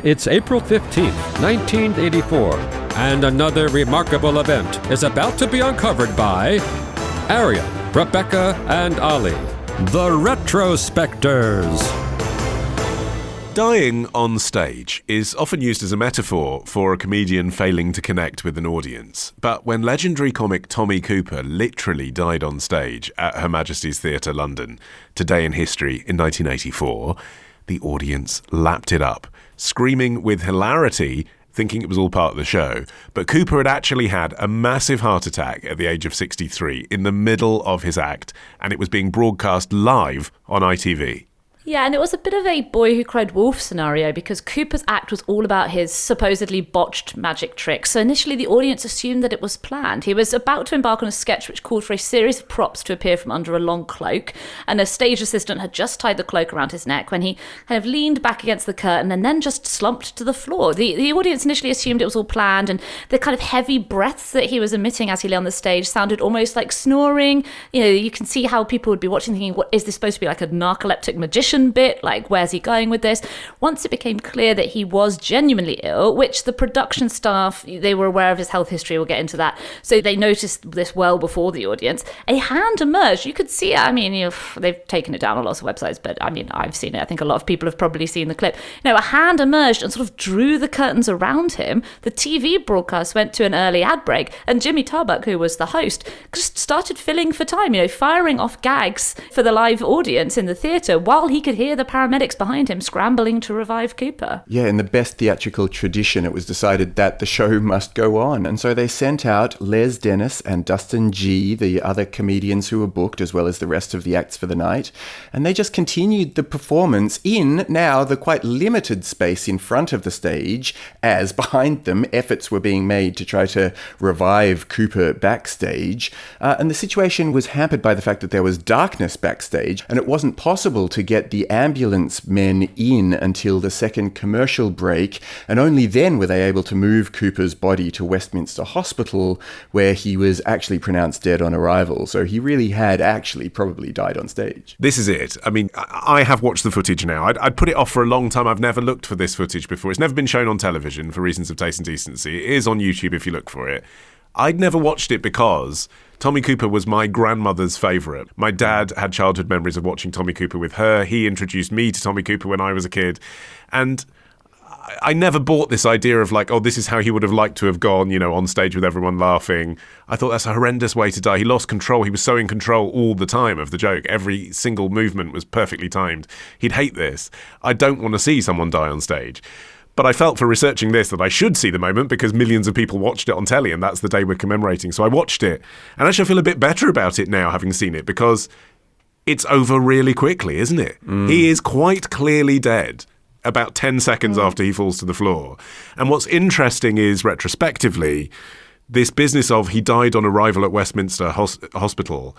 It's April 15th, 1984, and another remarkable event is about to be uncovered by Arion, Rebecca, and Olly, the Retrospectors. Dying on stage is often used as a metaphor for a comedian failing to connect with an audience. But when legendary comic Tommy Cooper literally died on stage at Her Majesty's Theatre, London, today in history in 1984, the audience lapped it up, screaming with hilarity, thinking it was all part of the show. But Cooper had actually had a massive heart attack at the age of 63 in the middle of his act, and it was being broadcast live on ITV. Yeah, and it was a bit of a boy who cried wolf scenario because Cooper's act was all about his supposedly botched magic tricks. So initially the audience assumed that it was planned. He was about to embark on a sketch which called for a series of props to appear from under a long cloak, and a stage assistant had just tied the cloak around his neck when he kind of leaned back against the curtain and then just slumped to the floor. The audience initially assumed it was all planned, and the kind of heavy breaths that he was emitting as he lay on the stage sounded almost like snoring. You know, you can see how people would be watching thinking, what is this supposed to be, like a narcoleptic magician bit? Like, where's he going with this? Once it became clear that he was genuinely ill, which the production staff, they were aware of his health history, we'll get into that, so they noticed this well before the audience, a hand emerged. You could see it. I mean, they've taken it down on lots of websites, but I mean, I've seen it. I think a lot of people have probably seen the clip. A hand emerged and sort of drew the curtains around him. The TV broadcast went to an early ad break, and Jimmy Tarbuck, who was the host, just started filling for time, firing off gags for the live audience in the theatre while he could hear the paramedics behind him scrambling to revive Cooper. Yeah, in the best theatrical tradition, it was decided that the show must go on. And so they sent out Les Dennis and Dustin G, the other comedians who were booked, as well as the rest of the acts for the night. And they just continued the performance in now the quite limited space in front of the stage, as behind them efforts were being made to try to revive Cooper backstage. And the situation was hampered by the fact that there was darkness backstage, and it wasn't possible to get the ambulance men in until the second commercial break, and only then were they able to move Cooper's body to Westminster Hospital, where he was actually pronounced dead on arrival. So he really had actually probably died on stage. This is it. I mean, I have watched the footage now. I'd put it off for a long time. I've never looked for this footage before. It's never been shown on television for reasons of taste and decency. It is on YouTube if you look for it. I'd never watched it because Tommy Cooper was my grandmother's favourite. My dad had childhood memories of watching Tommy Cooper with her. He introduced me to Tommy Cooper when I was a kid. And I never bought this idea of like, oh, this is how he would have liked to have gone, on stage with everyone laughing. I thought that's a horrendous way to die. He lost control. He was so in control all the time of the joke. Every single movement was perfectly timed. He'd hate this. I don't want to see someone die on stage. But I felt for researching this that I should see the moment because millions of people watched it on telly and that's the day we're commemorating. So I watched it. And actually I feel a bit better about it now, having seen it, because it's over really quickly, isn't it? He is quite clearly dead about 10 seconds after he falls to the floor. And what's interesting is, retrospectively, this business of he died on arrival at Westminster Hospital,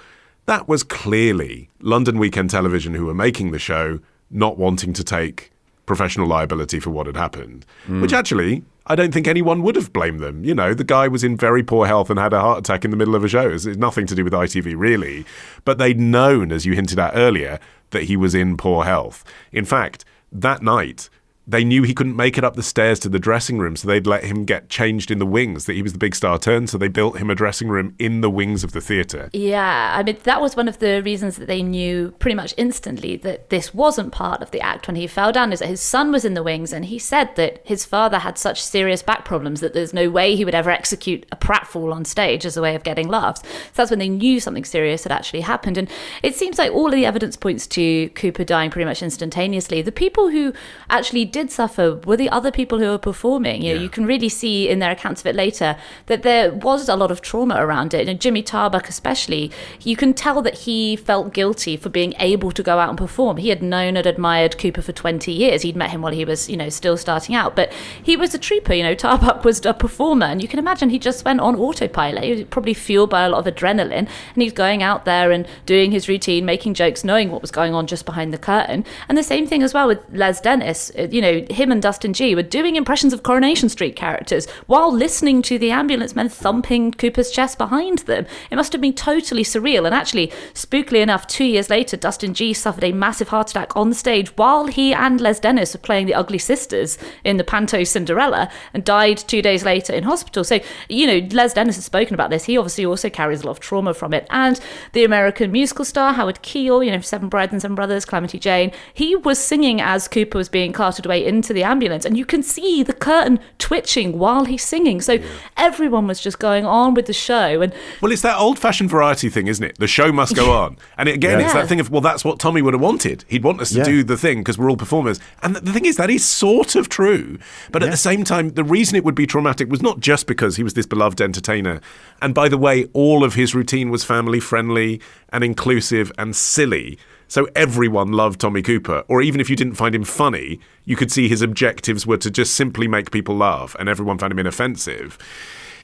that was clearly London Weekend Television, who were making the show, not wanting to take professional liability for what had happened, which actually I don't think anyone would have blamed them. The guy was in very poor health and had a heart attack in the middle of a show. It's nothing to do with ITV, really. But they'd known, as you hinted at earlier, that he was in poor health. In fact, that night, they knew he couldn't make it up the stairs to the dressing room, so they'd let him get changed in the wings, that he was the big star turn, so they built him a dressing room in the wings of the theatre. Yeah, I mean, that was one of the reasons that they knew pretty much instantly that this wasn't part of the act when he fell down, is that his son was in the wings, and he said that his father had such serious back problems that there's no way he would ever execute a pratfall on stage as a way of getting laughs. So that's when they knew something serious had actually happened. And it seems like all of the evidence points to Cooper dying pretty much instantaneously. The people who actually did suffer were the other people who were performing. You can really see in their accounts of it later that there was a lot of trauma around it. And Jimmy Tarbuck especially, you can tell that he felt guilty for being able to go out and perform. He had known and admired Cooper for 20 years. He'd met him while he was, still starting out. But he was a trooper, Tarbuck was a performer. And you can imagine he just went on autopilot. He was probably fueled by a lot of adrenaline. And he's going out there and doing his routine, making jokes, knowing what was going on just behind the curtain. And the same thing as well with Les Dennis. him and Dustin G were doing impressions of Coronation Street characters while listening to the ambulance men thumping Cooper's chest behind them. It must have been totally surreal. And actually, spookily enough, 2 years later, Dustin G suffered a massive heart attack on the stage while he and Les Dennis were playing the Ugly Sisters in the panto Cinderella, and died 2 days later in hospital. So, Les Dennis has spoken about this. He obviously also carries a lot of trauma from it. And the American musical star, Howard Keel, Seven Brides and Seven Brothers, Calamity Jane, he was singing as Cooper was being carted away into the ambulance, and you can see the curtain twitching while he's singing. So everyone was just going on with the show. And well, it's that old-fashioned variety thing, isn't it? The show must go on. And again, it's that thing of, well, that's what Tommy would have wanted. He'd want us to do the thing because we're all performers. And the thing is, that is sort of true. But at the same time, the reason it would be traumatic was not just because he was this beloved entertainer. And by the way, all of his routine was family-friendly and inclusive and silly. So everyone loved Tommy Cooper. Or even if you didn't find him funny, you could see his objectives were to just simply make people laugh, and everyone found him inoffensive.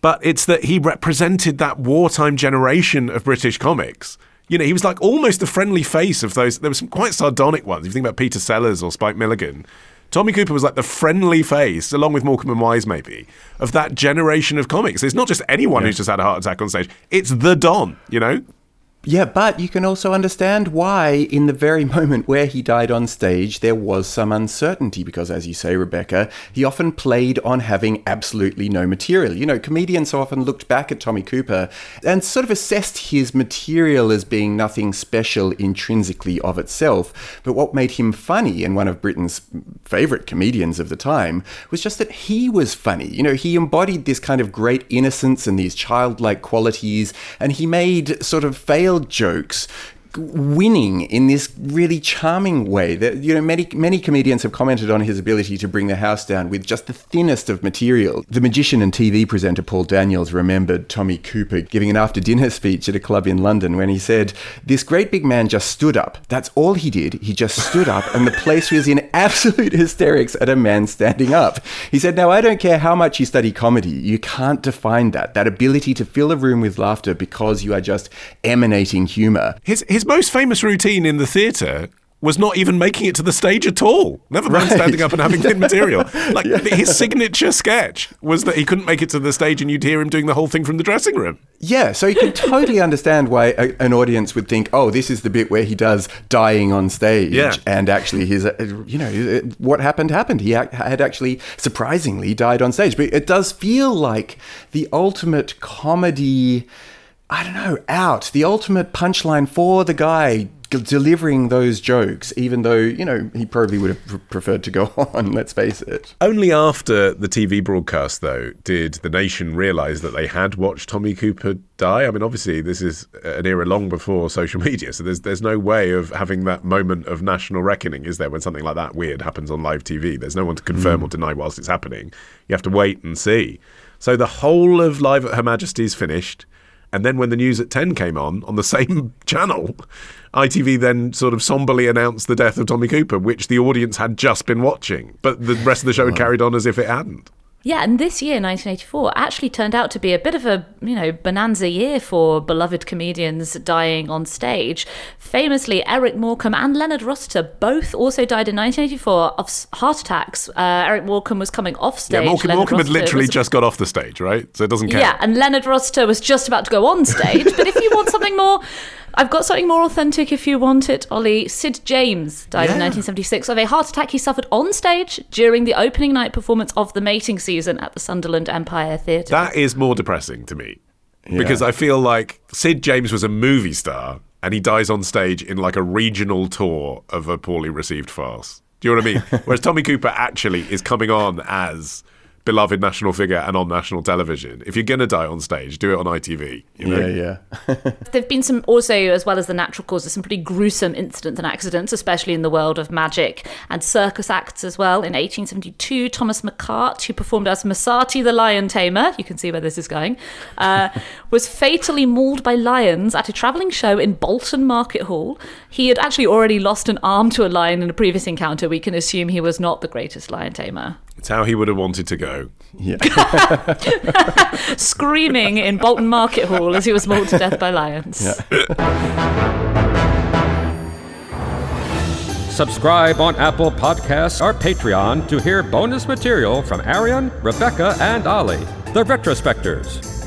But it's that he represented that wartime generation of British comics. He was like almost the friendly face of those. There were some quite sardonic ones. If you think about Peter Sellers or Spike Milligan, Tommy Cooper was like the friendly face, along with Morecambe and Wise maybe, of that generation of comics. It's not just anyone who's just had a heart attack on stage. It's the Don, Yeah, but you can also understand why in the very moment where he died on stage, there was some uncertainty because, as you say, Rebecca, he often played on having absolutely no material. Comedians so often looked back at Tommy Cooper and sort of assessed his material as being nothing special intrinsically of itself. But what made him funny, and one of Britain's favourite comedians of the time, was just that he was funny. He embodied this kind of great innocence and these childlike qualities, and he made sort of failed jokes winning in this really charming way. That many comedians have commented on his ability to bring the house down with just the thinnest of material. The magician and TV presenter Paul Daniels remembered Tommy Cooper giving an after-dinner speech at a club in London when he said, "This great big man just stood up. That's all he did. He just stood up, and the place was in absolute hysterics at a man standing up." He said, "Now, I don't care how much you study comedy, you can't define that ability to fill a room with laughter because you are just emanating humour." His most famous routine in the theatre was not even making it to the stage at all. Never mind standing up and having thin material. His signature sketch was that he couldn't make it to the stage and you'd hear him doing the whole thing from the dressing room. Yeah, so you can totally understand why an audience would think, oh, this is the bit where he does dying on stage. Yeah. And actually, what happened. He had actually surprisingly died on stage. But it does feel like the ultimate comedy, the ultimate punchline for the guy delivering those jokes, even though, he probably would have preferred to go on, let's face it. Only after the TV broadcast, though, did the nation realise that they had watched Tommy Cooper die. I mean, obviously, this is an era long before social media, so there's no way of having that moment of national reckoning, is there, when something like that weird happens on live TV? There's no one to confirm or deny whilst it's happening. You have to wait and see. So the whole of Live at Her Majesty's finished. And then when the news at 10 came on the same channel, ITV then sort of somberly announced the death of Tommy Cooper, which the audience had just been watching. But the rest of the show had carried on as if it hadn't. Yeah, and this year, 1984, actually turned out to be a bit of a, bonanza year for beloved comedians dying on stage. Famously, Eric Morecambe and Leonard Rossiter both also died in 1984 of heart attacks. Eric Morecambe was coming off stage. Yeah, Morecambe had literally just got off the stage, right? So it doesn't count. Yeah, and Leonard Rossiter was just about to go on stage. But if you want something more... I've got something more authentic if you want it, Olly. Sid James died in 1976 of a heart attack he suffered on stage during the opening night performance of The Mating Season at the Sunderland Empire Theatre. That is more depressing to me. Yeah. Because I feel like Sid James was a movie star and he dies on stage in like a regional tour of a poorly received farce. Do you know what I mean? Whereas Tommy Cooper actually is coming on as beloved national figure and on national television. If you're going to die on stage, do it on ITV. Yeah. There've been some also, as well as the natural causes, some pretty gruesome incidents and accidents, especially in the world of magic and circus acts as well. In 1872, Thomas McCart, who performed as Masati the Lion Tamer, you can see where this is going, was fatally mauled by lions at a travelling show in Bolton Market Hall. He had actually already lost an arm to a lion in a previous encounter. We can assume he was not the greatest lion tamer. It's how he would have wanted to go. Yeah. Screaming in Bolton Market Hall as he was mauled to death by lions. Yeah. Subscribe on Apple Podcasts or Patreon to hear bonus material from Arion, Rebecca, and Olly, the Retrospectors.